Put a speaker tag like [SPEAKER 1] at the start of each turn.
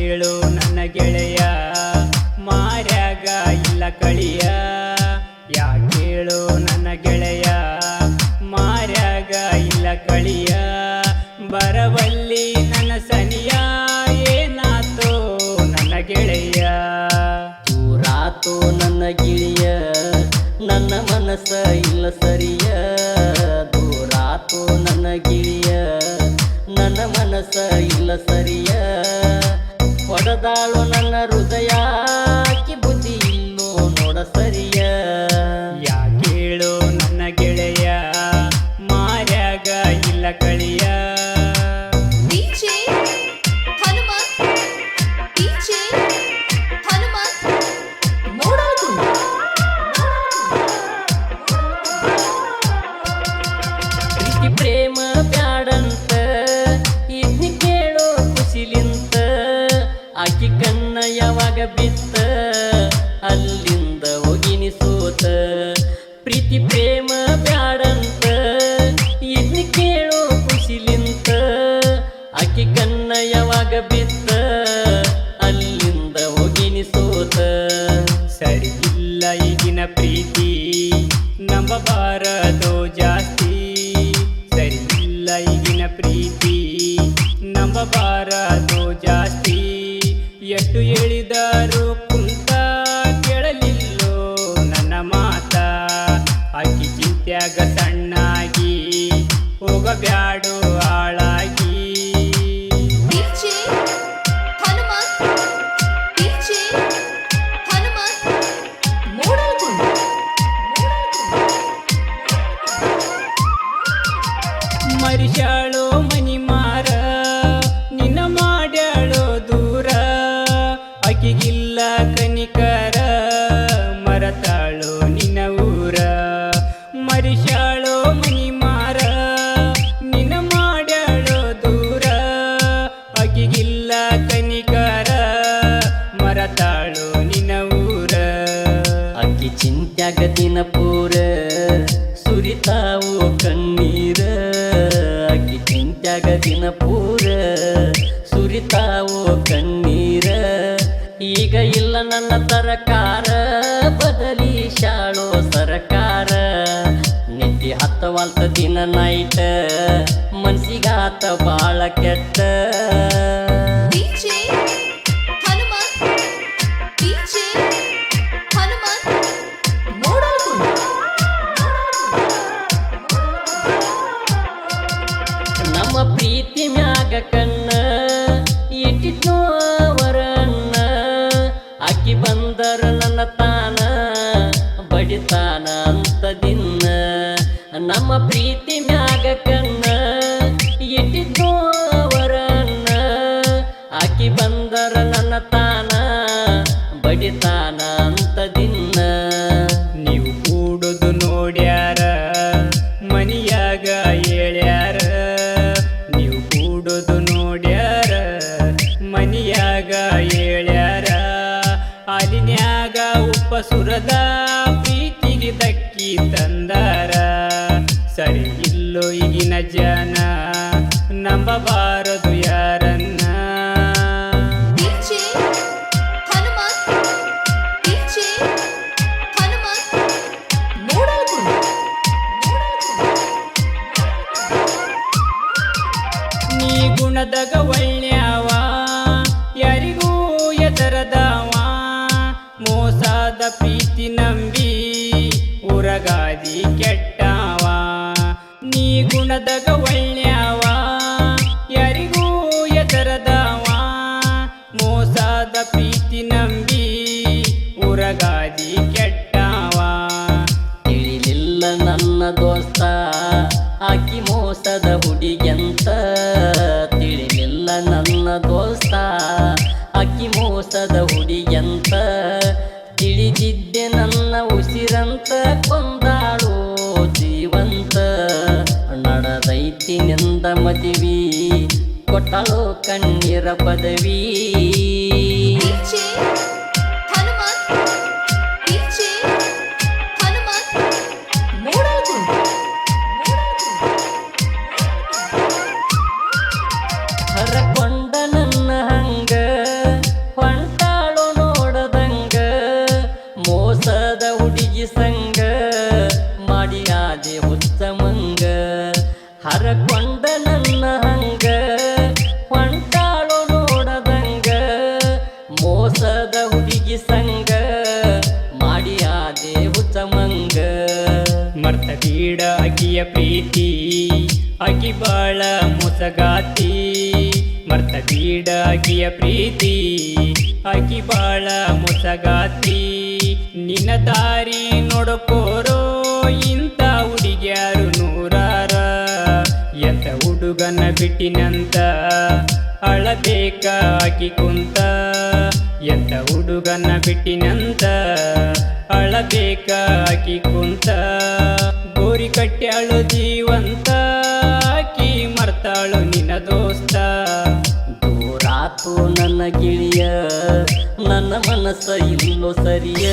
[SPEAKER 1] ಕೇಳು ನನ್ನ ಗೆಳೆಯ ಮಾರ್ಯಾಗ ಇಲ್ಲ ಕಳಿಯ ಕೇಳು ನನ್ನ ಗೆಳೆಯ ಮಾರ್ಯಾಗ ಇಲ್ಲ ಕಳಿಯ ಬರವಲ್ಲಿ ನನ್ನ ಸನಿಯ ಏನಾತೋ ನನ್ನ ಗೆಳೆಯ
[SPEAKER 2] ದೂರಾತೋ ನನ್ನ ಗಿಳಿಯ ನನ್ನ ಮನಸ್ಸ ಇಲ್ಲ ಸರಿಯ ದೂರಾತೋ ನನ್ನ ಗಿಳಿಯ ನನ್ನ ಮನಸ್ಸ ಇಲ್ಲ ಸರಿಯ ಹೊಡೆದಾಳು ನನ್ನ ಹೃದಯ ಆಕಿ ಬುದ್ಧಿ ಇಲ್ಲೋ ನೋಡ ಸರಿಯ
[SPEAKER 1] ಕೇಳು ನನ್ನ ಗೆಳೆಯ ಮಾರ್ಯಾಗ ಇಲ್ಲ ಕಳಿಯ
[SPEAKER 3] DJ ಹನುಮಂತ್ DJ ಹನುಮಂತ್ ಮೂಡಲ್ಗುಂದ
[SPEAKER 2] ಪ್ರೀತಿ ಪ್ರೇಮ ಬ್ಯಾಡಂತ ಇದ್ನಿ ಕೇಳೋ ಖುಷಿಲಿಂತ ಆಕಿ ಕಣ್ಣ ಯಾವಾಗ ಬಿತ್ತ ಅಲ್ಲಿಂದ ಹೋಗಿನಿ ಸೋತ ಪ್ರೀತಿ ಪ್ರೇಮ ಬ್ಯಾಡಂತ ಇದ್ನಿ ಕೇಳೋ ಖುಷಿಲಿಂತ ಆಕಿ ಕಣ್ಣ ಯಾವಾಗ ಬಿತ್ತ ಅಲ್ಲಿಂದ ಹೋಗಿನಿ ಸೋತ
[SPEAKER 1] ಸರಿ ಇಲ್ಲ ಈಗಿನ ಪ್ರೀತಿ ನಂಬಬಾರದು ಜಾಸ್ತಿ ಸರಿ ಇಲ್ಲ ಈಗಿನ ಪ್ರೀತಿ ನಂಬಬಾರದು ಜಾಸ್ತಿ ಎಷ್ಟು ಹೇಳಿದರೂ ಕುಂತ ಕೇಳಲಿಲ್ಲೋ ನನ್ನ ಮಾತ ಆಕಿ ಚಿಂತ್ಯಾಗ ಸಣ್ಣಾಗಿ ಹೋಗಬ್ಯಾಡು ಹಾಳಾಗಿ
[SPEAKER 3] DJ ಹನುಮಂತ್ DJ ಹನುಮಂತ್ ಮೂಡಲ್ಗುಂದ
[SPEAKER 1] ಮರಿಶಾಳೋ ಮನಿ ಮಾರ ನಿನ್ನ ಮಾಡ್ಯಾಳೋ ದೂರ ಆಕಿಗಿಲ್ಲ ಕನಿಕರ ಮರತಾಳೋ ನಿನ್ನ ಊರ ಮರಿಶಾಳೋ ಮನಿ ಮಾರ ನಿನ್ನ ಮಾಡ್ಯಾಳೋ ದೂರ ಆಕಿಗಿಲ್ಲ ಕನಿಕರ ಮರತಾಳೋ ನಿನ್ನ ಊರ
[SPEAKER 2] ಅಕ್ಕಿ ಚಿಂತ್ಯಾಗ ದಿನ ಪೂರ ಸುರಿತಾವು ಕಣ್ಣೀರ ಅಕ್ಕಿ ಚಿಂತ್ಯಾಗ ದಿನ ಪೂರ ಸುರಿತಾವು ಕಣ್ಣೀರ ಈಗ ಇಲ್ಲ ನನ್ನ ತರಕಾರ ಬದಲಿ ಶಾಳೋ ಸರಕಾರ ನಿದ್ದೆ ಹತ್ತವಲ್ತ ದಿನ ನೈಟ ಮನ್ಸಿಗಾತ ಬಾಳ ಕೆಟ್ಟ
[SPEAKER 3] DJ ಹನುಮಂತ್ DJ ಹನುಮಂತ್ ಮೂಡಲ್ಗುಂದ
[SPEAKER 2] ನಮ್ಮ ಪ್ರೀತಿ ಮ್ಯಾಗ ಕಣ್ಣ ಇಟ್ಟಿದ್ನೋ ಅವರನ್ನ ಆಕಿ ಬಂದರ ನನ್ನ ತಾನ ಬಡಿತಾನ ಅಂತ ದಿನ ನಮ್ಮ ಪ್ರೀತಿ ಮ್ಯಾಗ ಕಣ್ಣ ಇಟ್ಟಿದ್ನೋ ಅವರನ್ನ ಆಕಿ ಬಂದರ ನನ್ನ ತಾನ ಬಡಿತಾನ ಅಂತ ದಿನ
[SPEAKER 1] ನೀವು ಕೂಡುದು ನೋಡ್ಯಾರ ಮನಿಯಾಗ ಹೇಳ್ಯಾರ ನೀವು ಕೂಡುದು ನೋಡ್ಯಾರ ಮನಿಯಾಗ ಹೇಳ್ಯಾರ ಹಾಲಿನ್ಯಾಗ ಉಪ್ಪ ಸುರದ ಪ್ರೀತಿಗೆ ದಕ್ಕಿ ತಂದಾರ ಸರಿ ಇಲ್ಲೋ ಈಗಿನ ಜನ ನಂಬಬಾರದು ಯಾರನ್ನ
[SPEAKER 3] DJ ಹನುಮಂತ್ DJ ಹನುಮಂತ್ ಮೂಡಲ್ಗುಂದ
[SPEAKER 1] ನೀ ಗುಣದಾಗ ಒಳ್ಳ್ಯಾವ ಯಾರಿಗೂ ಎದರದವ ಮೋಸದ ಪ್ರೀತಿ ನಂಬಿ ಉರಗಾದಿ ಕೆಟ್ಟವ ನೀ ಗುಣದಾಗ ಒಳ್ಳ್ಯಾವ ಯಾರಿಗೂ ಎದರದವ ಮೋಸದ ಪ್ರೀತಿ ನಂಬಿ ಉರಗಾದಿ ಕೆಟ್ಟವ
[SPEAKER 2] ತಿಳಿಲಿಲ್ಲ ನನ್ನ ದೋಸ್ತ ಆಕಿ ಮೋಸದ ಹುಡುಗ್ಯಂತ ತಿಳಿಲಿಲ್ಲ ನನ್ನ ದೋಸ್ತ ಆಕಿ ಮೋಸದ ಹುಡುಗ್ಯಂತ ತಿಳಿದಿದ್ದೆ ನನ್ನ ಉಸಿರಂತ ಕೊಂದಾಳು ಜೀವಂತ ನಡೆದೈತಿ ನಿಂದ ಮದುವಿ ಕೊಟ್ಟಳು ಕಣ್ಣೀರ ಪದವಿ
[SPEAKER 3] DJ ಹನುಮಂತ್ DJ ಹನುಮಂತ್ ಮೂಡಲ್ಗುಂದ
[SPEAKER 2] ಹರಕೊಂಡ ನನ್ನ ಹಂಗ
[SPEAKER 1] ಬಿಡಾಗಿಯ ಪ್ರೀತಿ ಆಕಿ ಬಾಳ ಮೊಸಗಾತಿ ಮರ್ತ ಬಿಡಾಗಿಯ ಪ್ರೀತಿ ಆಕಿ ಬಾಳ ಮೊಸಗಾತಿ ನಿನ್ನ ದಾರಿ ನೋಡಕೋರೋ ಇಂಥ ಹುಡುಗ್ಯಾರು ನೂರಾರ ಎಂತ ಹುಡುಗನ ಬಿಟ್ಟಿನಂತ ಅಳಬೇಕ ಆಕಿ ಕುಂತ ಎಂತ ಹುಡುಗನ ಬಿಟ್ಟಿನಂತ ಅಳಬೇಕ ಆಕಿ ಕುಂತ ಗೋರಿ ಕಟ್ಟ್ಯಾಳು ಜೀವಂತ ಆಕಿ ಮರ್ತಾಳು ನಿನ್ನ ದೋಸ್ತ
[SPEAKER 2] ದೂರಾತು ನನ್ನ ಗಿಳಿಯ ನನ್ನ ಮನಸ್ಸ ಇಲ್ಲೋ ಸರಿಯ